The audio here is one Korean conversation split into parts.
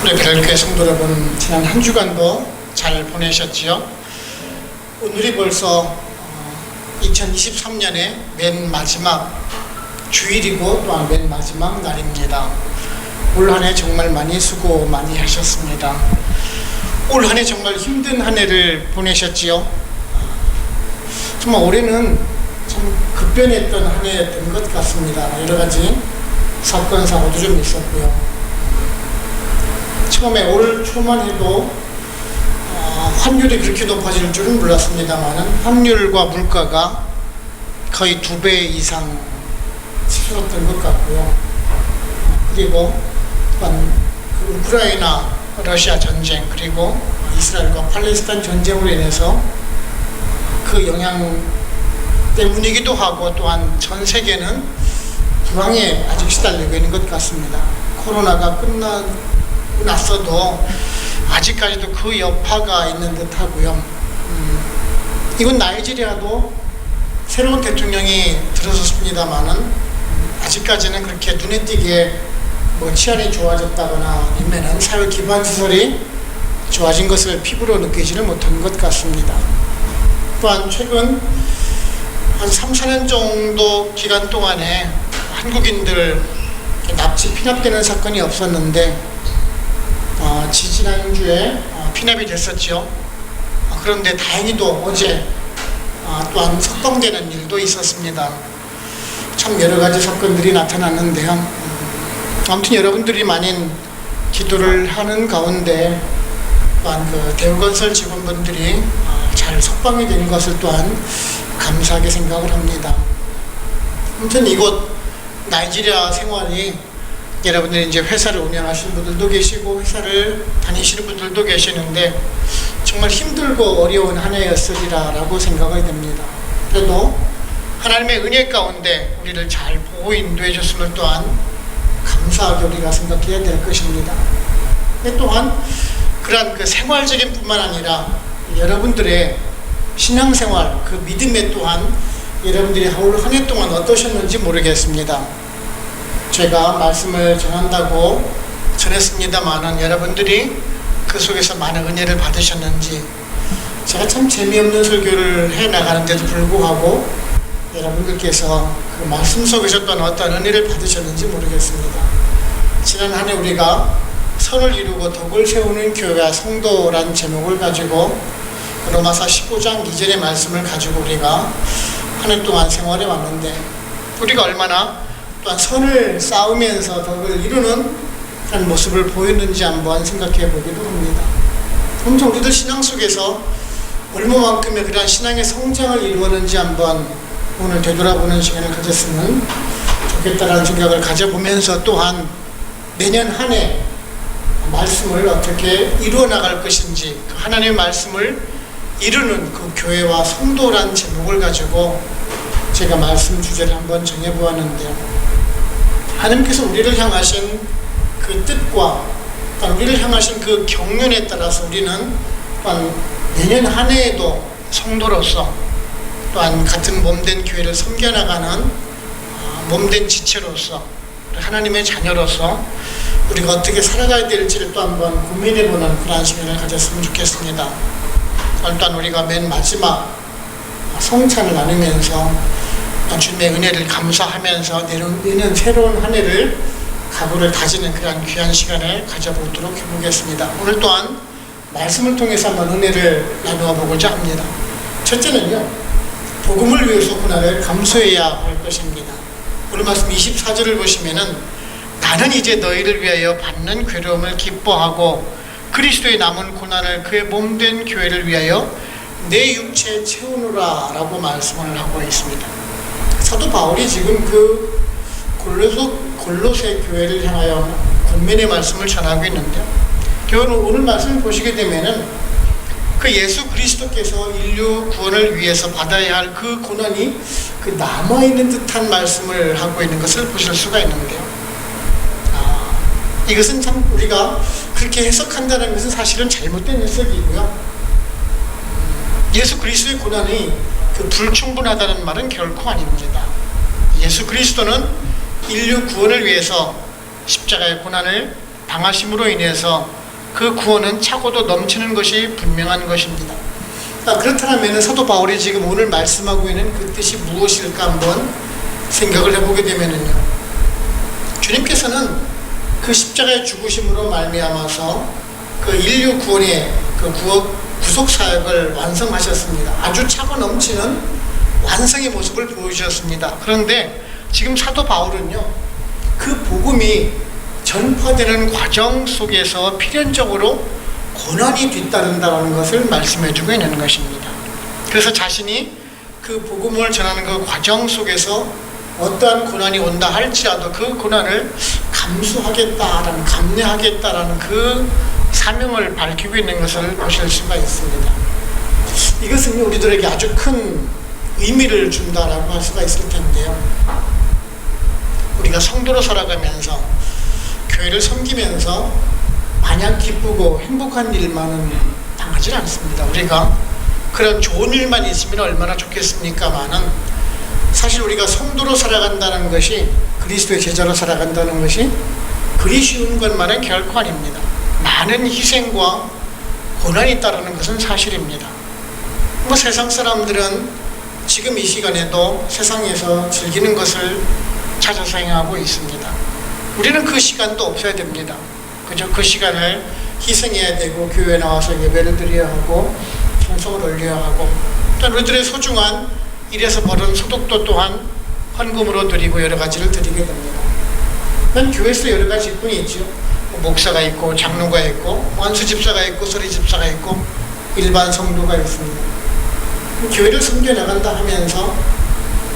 우리 별교회 성도 여러분, 지난 한 주간도 잘 보내셨지요? 오늘이 벌써 2023년의 맨 마지막 주일이고 또한 맨 마지막 날입니다. 올 한 해 정말 많이 수고 많이 하셨습니다. 올 한 해 정말 힘든 한 해를 보내셨지요? 정말 올해는 참 급변했던 한 해였던 것 같습니다. 여러 가지 사건 사고도 좀 있었고요. 처음에 올 초만 해도 환율이 그렇게 높아질 줄은 몰랐습니다만 환율과 물가가 거의 2배 이상 치솟았던 것 같고요. 그리고 또한 우크라이나 러시아 전쟁, 그리고 이스라엘과 팔레스타인 전쟁으로 인해서 그 영향 때문이기도 하고, 또한 전 세계는 불황에 아직 시달리고 있는 것 같습니다. 코로나가 끝났어도 아직까지도 그 여파가 있는 듯 하고요. 이건 나이지리아도 새로운 대통령이 들어섰습니다만은 아직까지는 그렇게 눈에 띄게 치안이 좋아졌다거나 아니면 사회 기반 시설이 좋아진 것을 피부로 느끼지를 못한 것 같습니다. 또한 최근 한 3, 4년 정도 기간 동안에 한국인들 납치 피납되는 사건이 없었는데 지지난주에 피납이 됐었죠. 그런데 다행히도 어제 또한 석방되는 일도 있었습니다. 참 여러 가지 사건들이 나타났는데요. 아무튼 여러분들이 많은 기도를 하는 가운데 또한 그 대우건설 직원분들이 잘 석방이 된 것을 또한 감사하게 생각을 합니다. 아무튼 이곳 나이지리아 생활이 여러분들이 이제 회사를 운영하시는 분들도 계시고 회사를 다니시는 분들도 계시는데 정말 힘들고 어려운 한 해였으리라라고 생각이 됩니다. 그래도 하나님의 은혜 가운데 우리를 잘 보호 인도해 줬음을 또한 감사하게 우리가 생각해야 될 것입니다. 또한 그러한 그 생활적인 뿐만 아니라 여러분들의 신앙생활, 그 믿음에 또한 여러분들이 올 한 해 동안 어떠셨는지 모르겠습니다. 제가 말씀을 전한다고 전했습니다만은 여러분들이 그 속에서 많은 은혜를 받으셨는지, 제가 참 재미없는 설교를 해 나가는데도 불구하고 여러분들께서 그 말씀 속에서 또한 어떤 은혜를 받으셨는지 모르겠습니다. 지난 한 해 우리가 선을 이루고 덕을 세우는 교회와 성도란 제목을 가지고 로마서 15장 2절의 말씀을 가지고 우리가 한 해 동안 생활해 왔는데, 우리가 얼마나 또한 선을 쌓으면서 덕을 이루는 그런 모습을 보였는지 한번 생각해 보기도 합니다. 엄청 우리들 신앙 속에서 얼마만큼의 그런 신앙의 성장을 이루었는지 한번 오늘 되돌아보는 시간을 가졌으면 좋겠다라는 생각을 가져보면서, 또한 내년 한 해 말씀을 어떻게 이루어 나갈 것인지, 그 하나님의 말씀을 이루는 그 교회와 성도란 제목을 가지고 제가 말씀 주제를 한번 정해보았는데요. 하나님께서 우리를 향하신 그 뜻과 우리를 향하신 그 경륜에 따라서 우리는 또한 내년 한 해에도 성도로서 또한 같은 몸된 교회를 섬겨나가는 몸된 지체로서 하나님의 자녀로서 우리가 어떻게 살아가야 될지를 또 한번 고민해보는 그런 시간을 가졌으면 좋겠습니다. 일단 우리가 맨 마지막 성찬을 나누면서 주님의 은혜를 감사하면서 내년 새로운 한 해를 각오를 다지는 그런 귀한 시간을 가져보도록 해보겠습니다. 오늘 또한 말씀을 통해서 한번 은혜를 나누어 보고자 합니다. 첫째는요, 복음을 위해서 고난을 감수해야 할 것입니다. 오늘 말씀 24절을 보시면은 나는 이제 너희를 위하여 받는 괴로움을 기뻐하고 그리스도의 남은 고난을 그의 몸된 교회를 위하여 내 육체에 채우노라 라고 말씀을 하고 있습니다. 사도 바울이 지금 그 골로새 교회를 향하여 권면의 말씀을 전하고 있는데요. 오늘 말씀을 보시게 되면은 그 예수 그리스도께서 인류 구원을 위해서 받아야 할 그 고난이 그 남아있는 듯한 말씀을 하고 있는 것을 보실 수가 있는데요. 이것은 참 우리가 그렇게 해석한다는 것은 사실은 잘못된 해석이고요. 예수 그리스도의 고난이 그 불충분하다는 말은 결코 아닙니다. 예수 그리스도는 인류 구원을 위해서 십자가의 고난을 당하심으로 인해서 그 구원은 차고도 넘치는 것이 분명한 것입니다. 그렇다면 사도 바울이 지금 오늘 말씀하고 있는 그 뜻이 무엇일까 한번 생각을 해보게 되면요, 주님께서는 그 십자가의 죽으심으로 말미암아서 그 인류 구원의 그 구속 사역을 완성하셨습니다. 아주 차고 넘치는 완성의 모습을 보여주셨습니다. 그런데 지금 사도 바울은요, 그 복음이 전파되는 과정 속에서 필연적으로 고난이 뒤따른다는 것을 말씀해주고 있는 것입니다. 그래서 자신이 그 복음을 전하는 그 과정 속에서 어떠한 고난이 온다 할지라도 그 고난을 감수하겠다라는, 감내하겠다라는 그 사명을 밝히고 있는 것을 보실 수가 있습니다. 이것은 우리들에게 아주 큰 의미를 준다라고 할 수가 있을 텐데요, 우리가 성도로 살아가면서 교회를 섬기면서 마냥 기쁘고 행복한 일만은 당하지 않습니다. 우리가 그런 좋은 일만 있으면 얼마나 좋겠습니까마는, 사실 우리가 성도로 살아간다는 것이, 그리스도의 제자로 살아간다는 것이 그리 쉬운 것만은 결코 아닙니다. 많은 희생과 고난이 따르는 것은 사실입니다. 세상 사람들은 지금 이 시간에도 세상에서 즐기는 것을 찾아서 행하고 있습니다. 우리는 그 시간도 없어야 됩니다. 그저 그 시간을 희생해야 되고, 교회에 나와서 예배를 드려야 하고, 찬송을 올려야 하고, 또 우리들의 소중한 일에서 벌은 소득도 또한 헌금으로 드리고 여러 가지를 드리게 됩니다. 교회에서 여러 가지 직분이 있죠. 목사가 있고, 장로가 있고, 원수집사가 있고, 서리집사가 있고, 일반 성도가 있습니다. 교회를 섬겨 나간다 하면서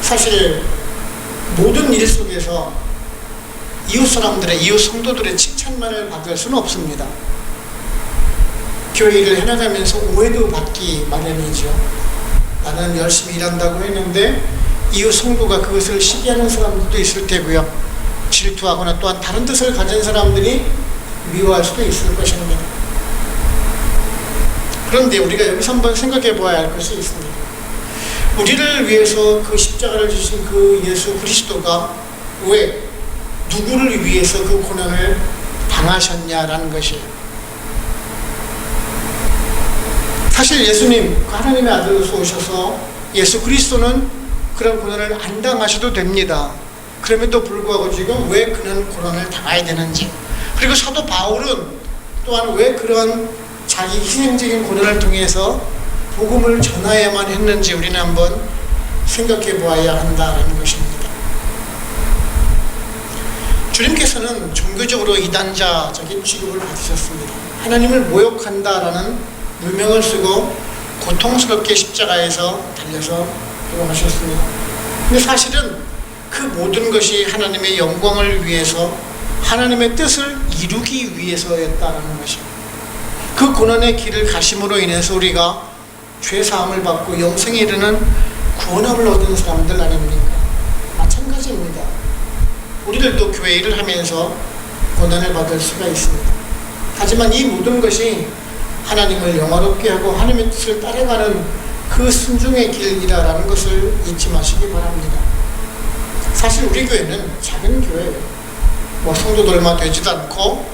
사실 모든 일 속에서 이웃 사람들의, 이웃 성도들의 칭찬만을 받을 수는 없습니다. 교회 일을 해나가면서 오해도 받기 마련이죠. 나는 열심히 일한다고 했는데 이웃 성도가 그것을 시기하는 사람들도 있을 테고요, 질투하거나 또한 다른 뜻을 가진 사람들이 미워할 수도 있을 것입니다. 그런데 우리가 여기서 한번 생각해 보아야 할 것이 있습니다. 우리를 위해서 그 십자가를 지신 그 예수 그리스도가 왜, 누구를 위해서 그 고난을 당하셨냐라는 것이에요. 사실 예수님, 그 하나님의 아들로서 오셔서 예수 그리스도는 그런 고난을 안 당하셔도 됩니다. 그럼에도 불구하고 지금 왜 그런 고난을 당해야 되는지, 그리고 사도 바울은 또한 왜 그런 자기 희생적인 고난을 통해서 복음을 전하야만 했는지 우리는 한번 생각해 보아야 한다는 것입니다. 주님께서는 종교적으로 이단자적인 취급을 받으셨습니다. 하나님을 모욕한다라는 누명을 쓰고 고통스럽게 십자가에서 달려서 돌아가셨습니다. 근데 사실은 그 모든 것이 하나님의 영광을 위해서, 하나님의 뜻을 이루기 위해서였다는 것입니다. 그 고난의 길을 가심으로 인해서 우리가 죄사함을 받고 영생에 이르는 구원함을 얻은 사람들 아닙니까? 마찬가지입니다. 우리들도 교회 일을 하면서 고난을 받을 수가 있습니다. 하지만 이 모든 것이 하나님을 영화롭게 하고 하나님의 뜻을 따라가는 그 순종의 길이라는 것을 잊지 마시기 바랍니다. 사실 우리 교회는 작은 교회예요. 성도도 얼마 되지도 않고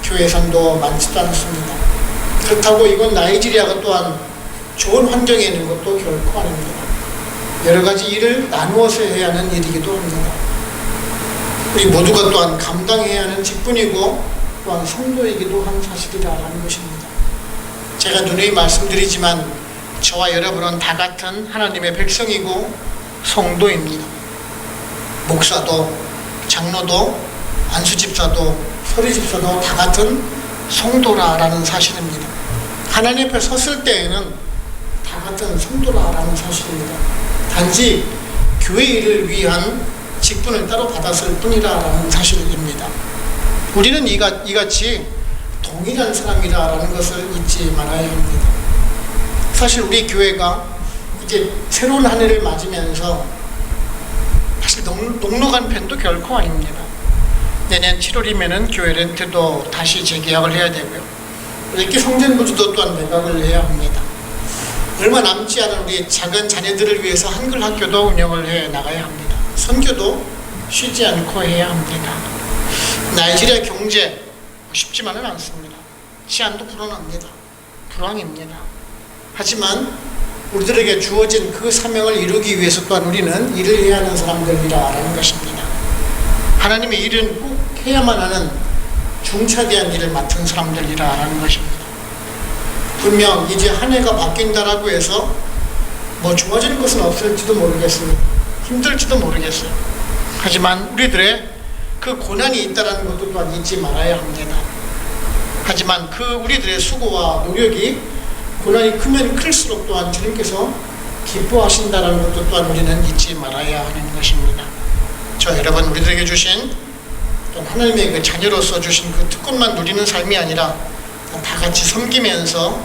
교회 예산도 많지도 않습니다. 그렇다고 이건 나이지리아가 또한 좋은 환경에 있는 것도 결코 아닙니다. 여러 가지 일을 나누어서 해야 하는 일이기도 합니다. 우리 모두가 또한 감당해야 하는 직분이고 또한 성도이기도 한 사실이라는 것입니다. 제가 누누이 말씀드리지만 저와 여러분은 다 같은 하나님의 백성이고 성도입니다. 목사도, 장로도, 안수집사도, 서리집사도 다 같은 성도라라는 사실입니다. 하나님 앞에 섰을 때에는 다 같은 성도라라는 사실입니다. 단지 교회 일을 위한 직분을 따로 받았을 뿐이라는 사실입니다. 우리는 이같이 동일한 사람이라는 것을 잊지 말아야 합니다. 사실 우리 교회가 이제 새로운 한 해를 맞으면서 사실 녹록한 편도 결코 아닙니다. 내년 7월이면은 교회 렌트도 다시 재계약을 해야 되고요. 이렇게 성전부지도 또한 매각을 해야 합니다. 얼마 남지 않은 우리 작은 자녀들을 위해서 한글 학교도 운영을 해 나가야 합니다. 선교도 쉬지 않고 해야 합니다. 나이지리아 경제 쉽지만은 않습니다. 치안도 불안합니다. 불황입니다. 하지만 우리들에게 주어진 그 사명을 이루기 위해서 또한 우리는 일을 해야 하는 사람들이라는 것입니다. 하나님의 일은 꼭 해야만 하는 중차대한 일을 맡은 사람들이라는 것입니다. 분명 이제 한 해가 바뀐다라고 해서 뭐 좋아지는 것은 없을지도 모르겠습니다. 힘들지도 모르겠어요. 하지만 우리들의 그 고난이 있다는 것도 또한 잊지 말아야 합니다. 하지만 그 우리들의 수고와 노력이 고난이 크면 클수록 또한 주님께서 기뻐하신다는 것도 또한 우리는 잊지 말아야 하는 것입니다. 저 여러분, 우리들에게 주신 하나님의 그 자녀로서 주신 그 특권만 누리는 삶이 아니라 다 같이 섬기면서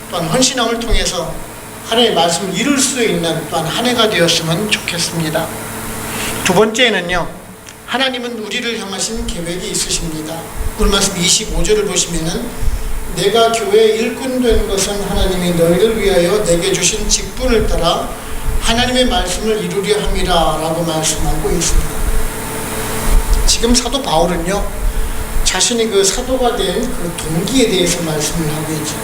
또한 헌신함을 통해서 하나님의 말씀을 이룰 수 있는 또한 한 해가 되었으면 좋겠습니다. 두 번째는요, 하나님은 우리를 향하신 계획이 있으십니다. 오늘 말씀 25절을 보시면은 내가 교회의 일꾼 된 것은 하나님이 너희를 위하여 내게 주신 직분을 따라 하나님의 말씀을 이루려 함이라 라고 말씀하고 있습니다. 지금 사도 바울은요, 자신이 그 사도가 된 그 동기에 대해서 말씀을 하고 있죠.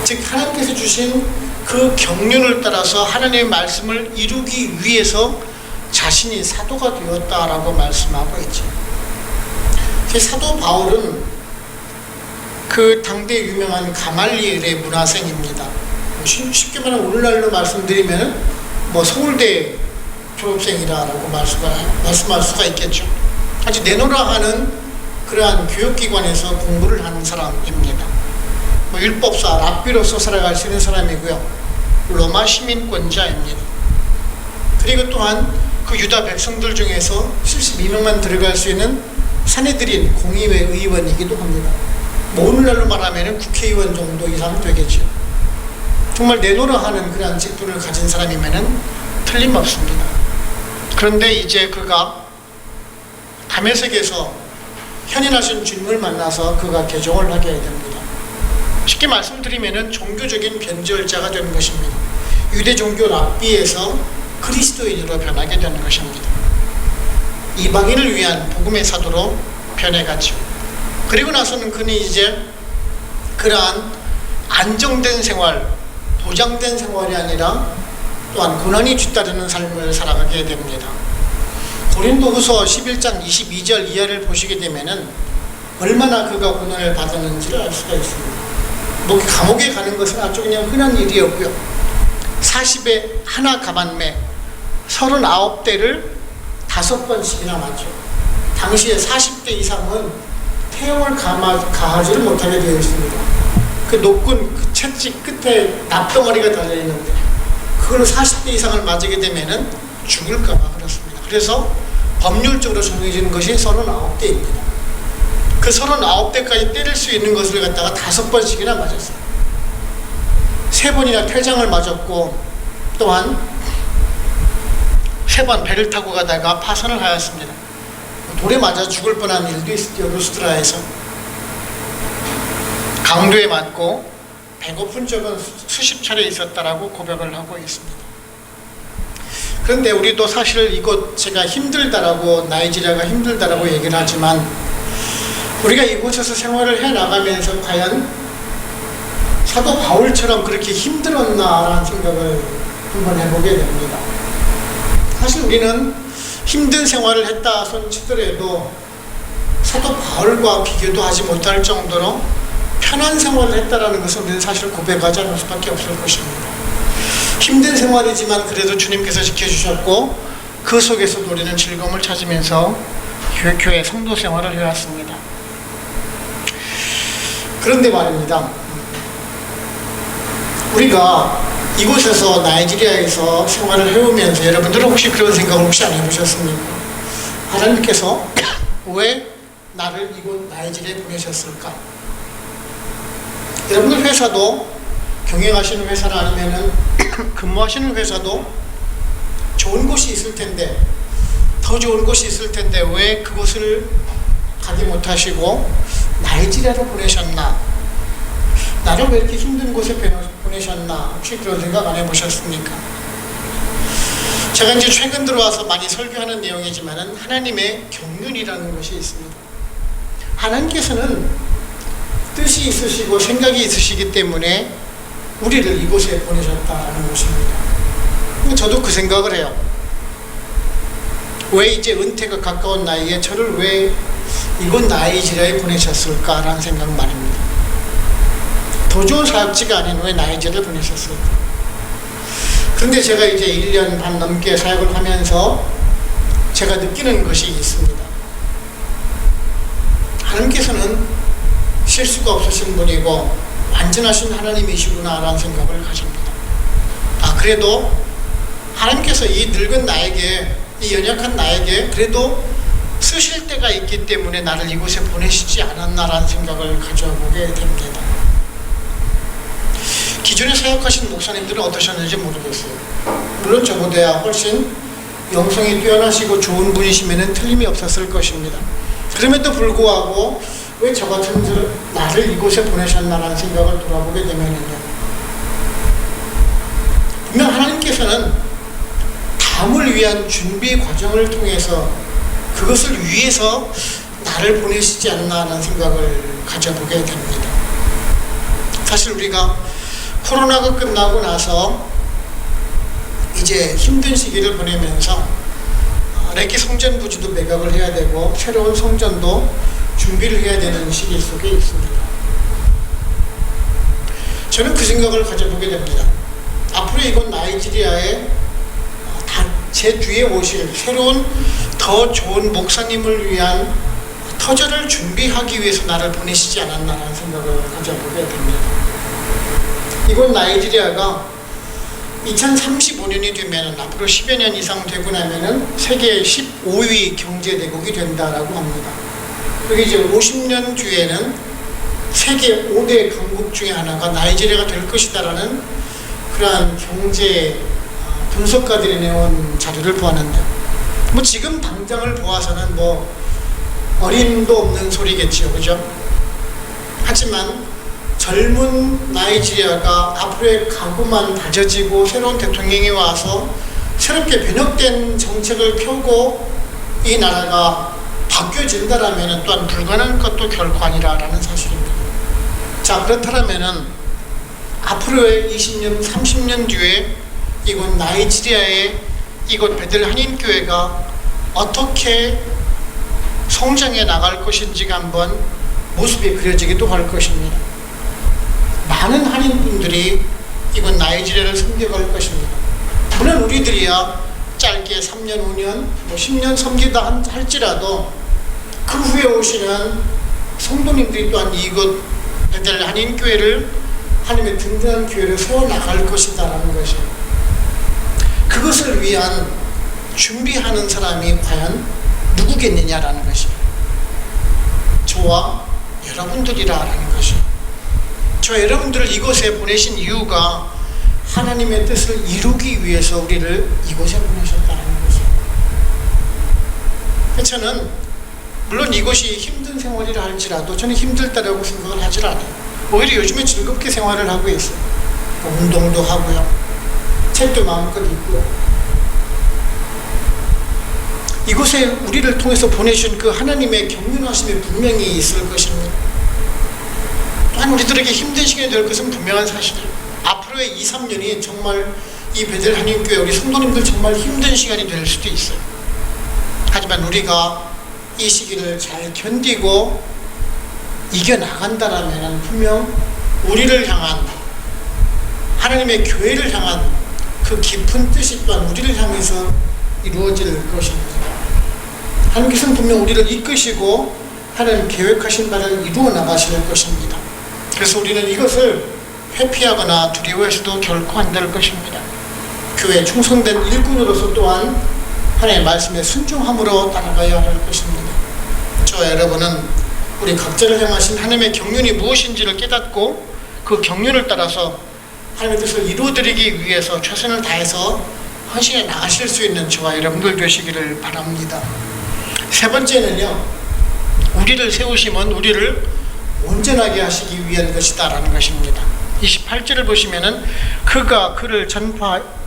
즉 하나님께서 주신 그 경륜을 따라서 하나님의 말씀을 이루기 위해서 자신이 사도가 되었다라고 말씀하고 있죠. 사도 바울은 그 당대 유명한 가말리엘의 문화생입니다. 쉽게 말하면 오늘날로 말씀드리면 뭐 서울대 졸업생이라고 말씀할 수가 있겠죠. 아주 내노라 하는 그러한 교육기관에서 공부를 하는 사람입니다. 뭐 율법사, 랍비로서 살아갈 수 있는 사람이고요. 로마 시민권자입니다. 그리고 또한 그 유다 백성들 중에서 72명만 들어갈 수 있는 사내들인 공의회 의원이기도 합니다. 뭐 오늘날로 말하면 국회의원 정도 이상 되겠죠. 정말 내노라 하는 그러한 직분을 가진 사람이면 틀림없습니다. 그런데 이제 그가 다메섹에서 현인하신 주님을 만나서 그가 개종을 하게 됩니다. 쉽게 말씀드리면 종교적인 변절자가 되는 것입니다. 유대 종교 랍비에서 그리스도인으로 변하게 되는 것입니다. 이방인을 위한 복음의 사도로 변해갔죠. 그리고 나서는 그는 이제 그러한 안정된 생활, 보장된 생활이 아니라 또한 고난이 뒤따르는 삶을 살아가게 됩니다. 고린도후서 11장 22절 이하를 보시게 되면은 얼마나 그가 고난을 받았는지를 알 수가 있습니다. 뭐 감옥에 가는 것은 아주 그냥 흔한 일이었고요. 40에 하나 가만매 39대를 5번씩이나 맞죠. 당시에 40대 이상은 태형을 가하지를 못하게 되어 있습니다. 그 높은 그 채찍 끝에 납덩어리가 달려있는데 그걸 40대 이상을 맞게 되면은 죽을까봐 그렇습니다. 그래서 법률적으로 정해지는 것이 39대입니다. 그 39대까지 때릴 수 있는 것을 갖다가 5번씩이나 맞았어요. 3번이나 퇴장을 맞았고 또한 3번 배를 타고 가다가 파선을 하였습니다. 돌에 맞아 죽을 뻔한 일도 있었죠. 루스트라에서 강도에 맞고 배고픈 적은 수십 차례 있었다라고 고백을 하고 있습니다. 그런데 우리도 사실 이곳 제가 힘들다라고 나이지리아가 힘들다라고 얘기를 하지만 우리가 이곳에서 생활을 해나가면서 과연 사도 바울처럼 그렇게 힘들었나라는 생각을 한번 해보게 됩니다. 사실 우리는 힘든 생활을 했다 손 치더라도 사도 바울과 비교도 하지 못할 정도로 편한 생활을 했다라는 것을 우리는 사실 고백하지 않을 수밖에 없을 것입니다. 힘든 생활이지만 그래도 주님께서 지켜주셨고 그 속에서 우리는 즐거움을 찾으면서 교회 성도 생활을 해왔습니다. 그런데 말입니다. 우리가 이곳에서 나이지리아에서 생활을 해오면서 여러분들은 혹시 그런 생각을 혹시 안 해보셨습니까? 하나님께서 왜 나를 이곳 나이지리아에 보내셨을까? 여러분들 회사도 경영하시는 회사나 아니면은 근무하시는 회사도 좋은 곳이 있을 텐데 더 좋은 곳이 있을 텐데 왜 그곳을 가지 못하시고 나이지리아로 보내셨나? 나를 왜 이렇게 힘든 곳에 보내셨나? 혹시 그런 생각 안 해보셨습니까? 제가 이제 최근 들어와서 많이 설교하는 내용이지만은 하나님의 경륜이라는 것이 있습니다. 하나님께서는 뜻이 있으시고 생각이 있으시기 때문에 우리를 이곳에 보내셨다는 것입니다. 저도 그 생각을 해요. 왜 이제 은퇴가 가까운 나이에 저를 왜 이곳 나이지리아에 보내셨을까라는 생각 말입니다. 더 좋은 사역지가 아닌 왜 나이지리아를 보내셨을까? 그런데 제가 이제 1년 반 넘게 사역을 하면서 제가 느끼는 것이 있습니다. 하나님께서는 실수가 없으신 분이고 완전하신 하나님이시구나라는 생각을 가집니다. 그래도 하나님께서 이 늙은 나에게, 이 연약한 나에게 그래도 쓰실 때가 있기 때문에 나를 이곳에 보내시지 않았나라는 생각을 가져보게 됩니다. 기존에 사역하신 목사님들은 어떠셨는지 모르겠어요. 물론 저보다 훨씬 영성이 뛰어나시고 좋은 분이시면 틀림이 없었을 것입니다. 그럼에도 불구하고 왜 저 같은 나를 이곳에 보내셨나라는 생각을 돌아보게 되면요, 분명 하나님께서는 다음을 위한 준비 과정을 통해서 그것을 위해서 나를 보내시지 않나라는 생각을 가져보게 됩니다. 사실 우리가 코로나가 끝나고 나서 이제 힘든 시기를 보내면서 렉기 성전 부지도 매각을 해야 되고 새로운 성전도 준비를 해야 되는 시기 속에 있습니다. 저는 그 생각을 가져보게 됩니다. 앞으로 이곳 나이지리아에 제 뒤에 오실 새로운 더 좋은 목사님을 위한 터전을 준비하기 위해서 나를 보내시지 않았나라는 생각을 가져보게 됩니다. 이곳 나이지리아가 2035년이 되면 앞으로 10여 년 이상 되고 나면은 세계 15위 경제대국이 된다라고 합니다. 그게 이제 50년 뒤에는 세계 5대 강국 중에 하나가 나이지리아가 될 것이다라는 그러한 경제 분석가들이 내온 자료를 보았는데, 뭐 지금 당장을 보아서는 뭐 어림도 없는 소리겠지요, 그죠? 하지만 젊은 나이지리아가 앞으로의 각오만 다져지고 새로운 대통령이 와서 새롭게 변혁된 정책을 펴고 이 나라가 바뀌어진다라면 또한 불가능한 것도 결코 아니라는 사실입니다. 자, 그렇다면 앞으로의 20년, 30년 뒤에 이곳 나이지리아의 이곳 베델 한인교회가 어떻게 성장해 나갈 것인지가 한번 모습이 그려지기도 할 것입니다. 많은 한인분들이 이곳 나이지리아를 섬겨갈 것입니다. 물론 우리들이야 짧게 3년, 5년, 10년 섬기다 할지라도 그 후에 오시는 성도님들이 또한 이곳 베델 한인교회를 하나님의 든든한 교회를 세워나갈 것이다라는 것이에요. 그것을 위한 준비하는 사람이 과연 누구겠느냐라는 것이에요. 저와 여러분들이라는 것이에요. 저 여러분들을 이곳에 보내신 이유가 하나님의 뜻을 이루기 위해서 우리를 이곳에 보내셨다는 것이에요. 저는 물론 이곳이 힘든 생활이라 할지라도 저는 힘들다라고 생각을 하질 않아요. 오히려 요즘에 즐겁게 생활을 하고 있어요. 운동도 하고요, 책도 마음껏 읽고요. 이곳에 우리를 통해서 보내준 그 하나님의 경륜하심이 분명히 있을 것입니다. 또한 우리들에게 힘든 시간이 될 것은 분명한 사실이에요. 앞으로의 2, 3년이 정말 이 베델 한인교회 우리 성도님들 정말 힘든 시간이 될 수도 있어요. 하지만 우리가 이 시기를 잘 견디고 이겨나간다라면 분명 우리를 향한, 하나님의 교회를 향한 그 깊은 뜻이 또한 우리를 향해서 이루어질 것입니다. 하나님께서는 분명 우리를 이끄시고 하나님 계획하신 바를 이루어 나가실 것입니다. 그래서 우리는 이것을 회피하거나 두려워해서도 결코 안 될 것입니다. 교회에 충성된 일꾼으로서 또한 하나님의 말씀에 순종함으로 따라가야 할 것입니다. 저와 여러분은 우리 각자를 향하신 하나님의 경륜이 무엇인지를 깨닫고 그 경륜을 따라서 하나님의 뜻을 이루어드리기 위해서 최선을 다해서 헌신해 나가실 수 있는 저와 여러분들 되시기를 바랍니다. 세 번째는요, 우리를 세우심은 우리를 온전하게 하시기 위한 것이다 라는 것입니다. 28절을 보시면은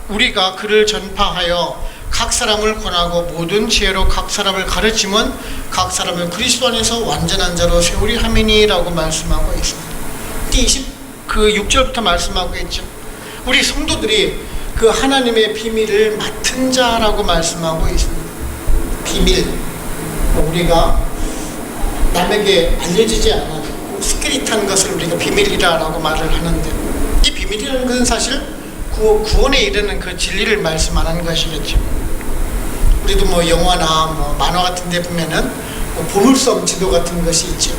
우리가 그를 전파하여 각 사람을 권하고 모든 지혜로 각 사람을 가르치면 각 사람을 그리스도 안에서 완전한 자로 세우리 함이니라고 말씀하고 있습니다. 6절부터 말씀하고 있죠. 우리 성도들이 그 하나님의 비밀을 맡은 자라고 말씀하고 있습니다. 비밀, 우리가 남에게 알려지지 않은 스크릿한 것을 우리가 비밀이라고 말을 하는데, 이 비밀이라는 것은 사실 구원에 이르는 그 진리를 말씀하는 것이겠죠. 우리도 영화나 만화 같은 데 보면은 보물섬 지도 같은 것이 있죠.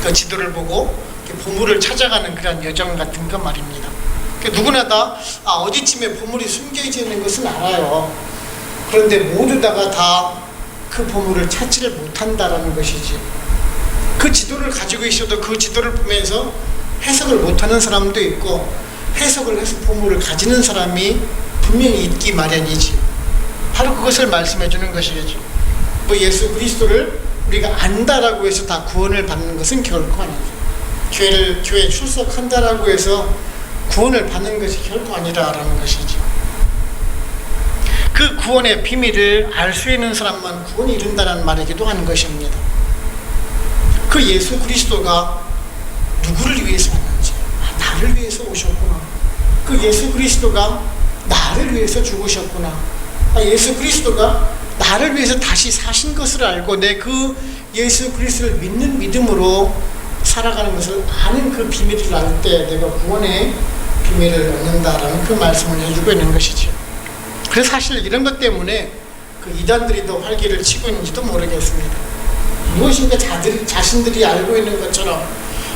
그 지도를 보고 보물을 찾아가는 그런 여정 같은 거 말입니다. 누구나 다 어디쯤에 보물이 숨겨져 있는 것은 알아요. 그런데 모두 다가 다 그 보물을 찾지를 못한다라는 것이지. 그 지도를 가지고 있어도 그 지도를 보면서 해석을 못하는 사람도 있고, 해석을 해서 보물을 가지는 사람이 분명히 있기 마련이지. 바로 그것을 말씀해 주는 것이겠죠. 예수 그리스도를 우리가 안다라고 해서 다 구원을 받는 것은 결코 아니죠. 교회에 출석한다라고 해서 구원을 받는 것이 결코 아니라라는 것이죠. 그 구원의 비밀을 알 수 있는 사람만 구원이 이룬다는 말이기도 하는 것입니다. 그 예수 그리스도가 누구를 위해서 왔는지, 나를 위해서 오셨구나. 그 예수 그리스도가 나를 위해서 죽으셨구나. 예수 그리스도가 나를 위해서 다시 사신 것을 알고 내 그 예수 그리스도를 믿는 믿음으로 살아가는 것을 아는 그 비밀을 알 때 내가 구원의 비밀을 얻는다라는 그 말씀을 해주고 있는 것이죠. 그래서 사실 이런 것 때문에 그 이단들이 더 활기를 치고 있는지도 모르겠습니다. 무엇인가 자신들이 알고 있는 것처럼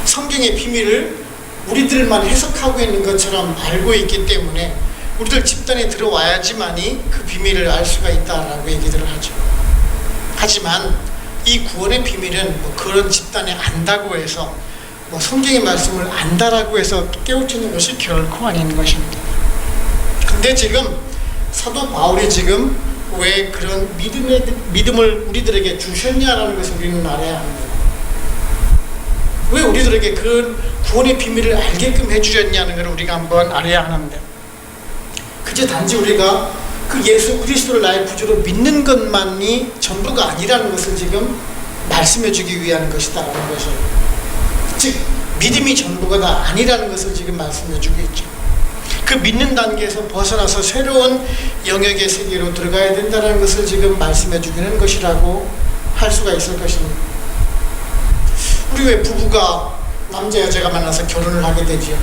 성경의 비밀을 우리들만 해석하고 있는 것처럼 알고 있기 때문에 우리들 집단에 들어와야지만이 그 비밀을 알 수가 있다라고 얘기들을 하죠. 하지만 이 구원의 비밀은 그런 집단에 안다고 해서 성경의 말씀을 안다라고 해서 깨우치는 것이 결코 아닌 것입니다. 근데 지금 사도 바울이 지금 왜 그런 믿음을 우리들에게 주셨냐라는 것을 우리는 알아야 합니다. 왜 우리들에게 그 구원의 비밀을 알게끔 해주셨냐는 것을 우리가 한번 알아야 하는데, 그저 단지 우리가 그 예수 그리스도를 나의 구주로 믿는 것만이 전부가 아니라는 것을 지금 말씀해 주기 위한 것이다라는 것이에요. 즉 믿음이 전부가 다 아니라는 것을 지금 말씀해 주고 있죠. 그 믿는 단계에서 벗어나서 새로운 영역의 세계로 들어가야 된다는 것을 지금 말씀해 주기는 것이라고 할 수가 있을 것입니다. 우리 왜 부부가 남자 여자가 만나서 결혼을 하게 되죠?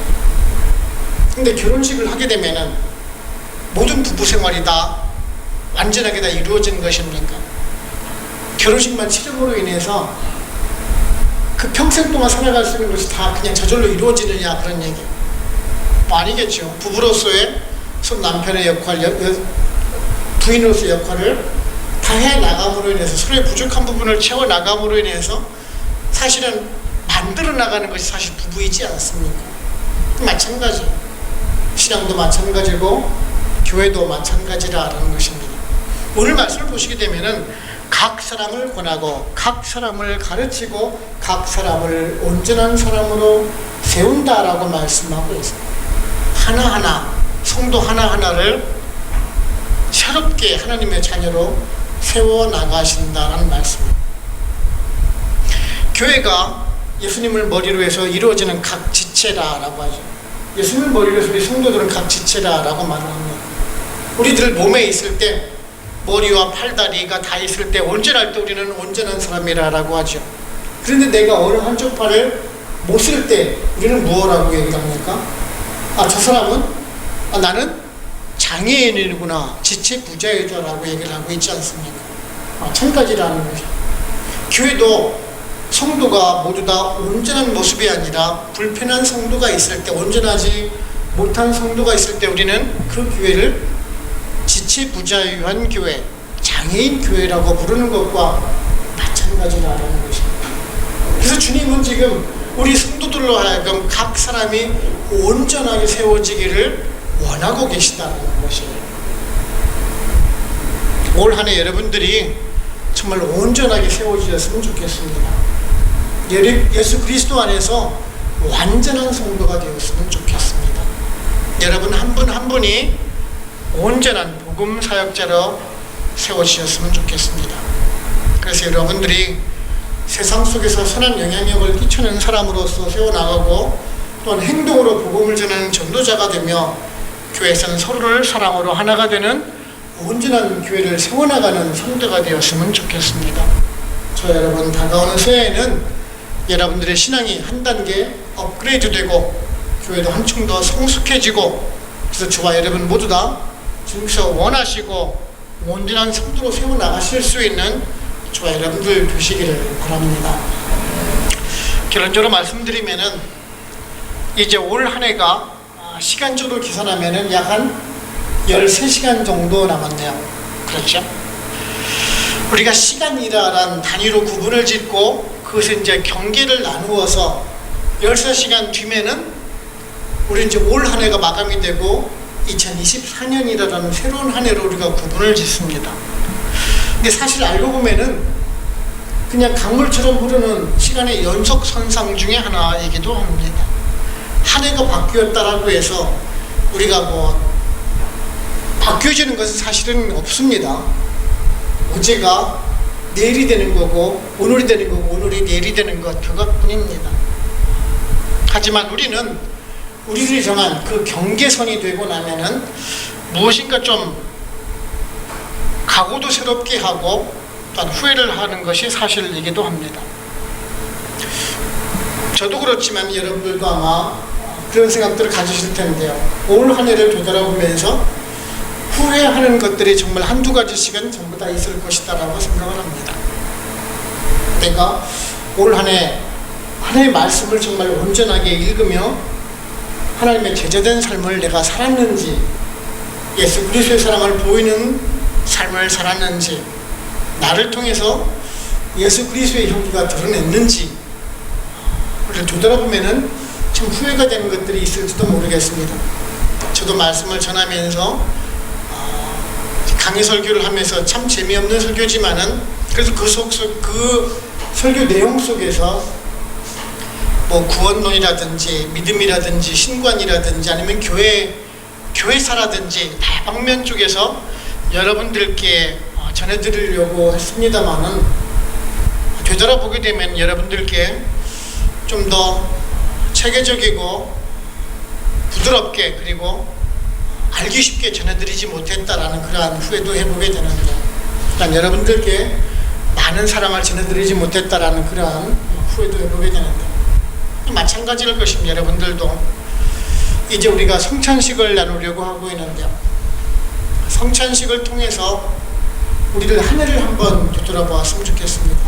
근데 결혼식을 하게 되면은 모든 부부 생활이 다 완전하게 다 이루어진 것입니까? 결혼식만 치름으로 인해서 그 평생 동안 살아갈 수 있는 것이 다 그냥 저절로 이루어지느냐, 그런 얘기 아니겠죠. 부부로서의 남편의 역할, 부인으로서의 역할을 다 해나감으로 인해서 서로의 부족한 부분을 채워나감으로 인해서 사실은 만들어 나가는 것이 사실 부부이지 않습니까? 마찬가지, 신앙도 마찬가지고 교회도 마찬가지라는 것입니다. 오늘 말씀을 보시게 되면은 각 사람을 권하고 각 사람을 가르치고 각 사람을 온전한 사람으로 세운다라고 말씀하고 있습니다. 하나하나, 성도 하나하나를 새롭게 하나님의 자녀로 세워나가신다는 말씀입니다. 교회가 예수님을 머리로 해서 이루어지는 각 지체라고 하죠. 예수님을 머리로 해서 우리 성도들은 각 지체라고 말을 합니다. 우리들 몸에 있을 때 머리와 팔다리가 다 있을 때 온전할 때 우리는 온전한 사람이라고 하죠. 그런데 내가 어느 한쪽 팔을 못 쓸 때 우리는 무엇라고 얘기를 합니까? 저 사람은 나는 장애인이구나, 지체 부자유자라고 얘기를 하고 있지 않습니까? 마찬가지라는 것이죠. 교회도 성도가 모두 다 온전한 모습이 아니라 불편한 성도가 있을 때, 온전하지 못한 성도가 있을 때 우리는 그 교회를 지체부자유한 교회, 장애인 교회라고 부르는 것과 마찬가지라는 것입니다. 그래서 주님은 지금 우리 성도들로 하여금 각 사람이 온전하게 세워지기를 원하고 계시다는 것이에요. 올 한 해 여러분들이 정말 온전하게 세워지셨으면 좋겠습니다. 예수 그리스도 안에서 완전한 성도가 되었으면 좋겠습니다. 여러분 한 분 한 분이 온전한 복음 사역자로 세워지셨으면 좋겠습니다. 그래서 여러분들이 세상 속에서 선한 영향력을 끼치는 사람으로서 세워나가고 또한 행동으로 복음을 전하는 전도자가 되며 교회에서는 서로를 사랑으로 하나가 되는 온전한 교회를 세워나가는 성도가 되었으면 좋겠습니다. 저 여러분, 다가오는 새해에는 여러분들의 신앙이 한 단계 업그레이드 되고 교회도 한층 더 성숙해지고, 그래서 저와 여러분 모두 다 주님께서 원하시고 온전한 성도로 세워나가실 수 있는 저와 여러분들 되시기를 바랍니다. 결론적으로 말씀드리면은 이제 올 한 해가 시간적으로 계산하면은 약 한 13시간 정도 남았네요. 그렇죠? 우리가 시간이라는 단위로 구분을 짓고 그것을 이제 경계를 나누어서 13시간 뒤면은 우리 이제 올 한 해가 마감이 되고 2024년이라는 새로운 한 해로 우리가 구분을 짓습니다. 근데 사실 알고 보면은 그냥 강물처럼 흐르는 시간의 연속선상 중에 하나이기도 합니다. 한 해가 바뀌었다라고 해서 우리가 뭐 바뀌어지는 것은 사실은 없습니다. 어제가 내일이 되는 거고 오늘이 되는 거고 오늘이 내일이 되는 것, 그것뿐입니다. 하지만 우리는 우리들이 정한 그 경계선이 되고 나면은 무엇인가 좀 각오도 새롭게 하고 또한 후회를 하는 것이 사실이기도 합니다. 저도 그렇지만 여러분들도 아마 그런 생각들을 가지실 텐데요. 올 한 해를 되돌아보면서 후회하는 것들이 정말 한두 가지씩은 전부 다 있을 것이다 라고 생각을 합니다. 내가 올 한 해 하나님의 말씀을 정말 온전하게 읽으며 하나님의 제자된 삶을 내가 살았는지, 예수 그리스도의 사랑을 보이는 삶을 살았는지, 나를 통해서 예수 그리스도의 형기가 드러냈는지 우리를 되돌아보면은 참 후회가 되는 것들이 있을지도 모르겠습니다. 저도 말씀을 전하면서 강의 설교를 하면서 참 재미없는 설교지만은 그래서 그 설교 내용 속에서 뭐 구원론이라든지 믿음이라든지 신관이라든지 아니면 교회사라든지 다방면 쪽에서 여러분들께 전해드리려고 했습니다만은 되돌아보게 되면 여러분들께 좀 더 체계적이고 부드럽게 그리고 알기 쉽게 전해드리지 못했다라는 그러한 후회도 해보게 되는데, 일단 여러분들께 많은 사랑을 전해드리지 못했다라는 그러한 후회도 해보게 되는데, 마찬가지일 것입니다. 여러분들도 이제 우리가 성찬식을 나누려고 하고 있는데요. 성찬식을 통해서 우리를 한 해를 한번 되돌아보았으면 좋겠습니다.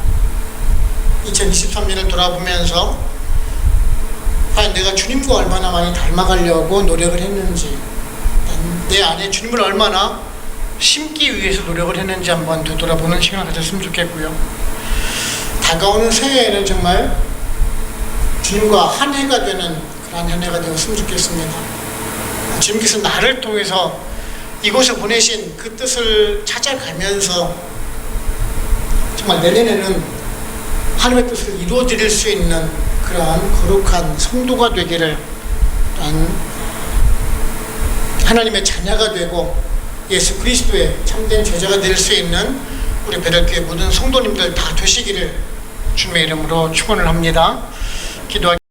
2023년을 돌아보면서 과연 내가 주님과 얼마나 많이 닮아가려고 노력을 했는지, 내 안에 주님을 얼마나 심기 위해서 노력을 했는지 한번 되돌아보는 시간을 가졌으면 좋겠고요. 다가오는 새해에는 정말 주님과 한 해가 되는 그런 한 해가 되었으면 좋겠습니다. 주님께서 나를 통해서 이곳에 보내신 그 뜻을 찾아가면서 정말 내년에는 하나님의 뜻을 이루어드릴 수 있는 그러한 거룩한 성도가 되기를, 하나님의 자녀가 되고 예수 그리스도의 참된 제자가 될 수 있는 우리 배덕교회 모든 성도님들 다 되시기를 주님의 이름으로 축원을 합니다. 기도하겠습니다.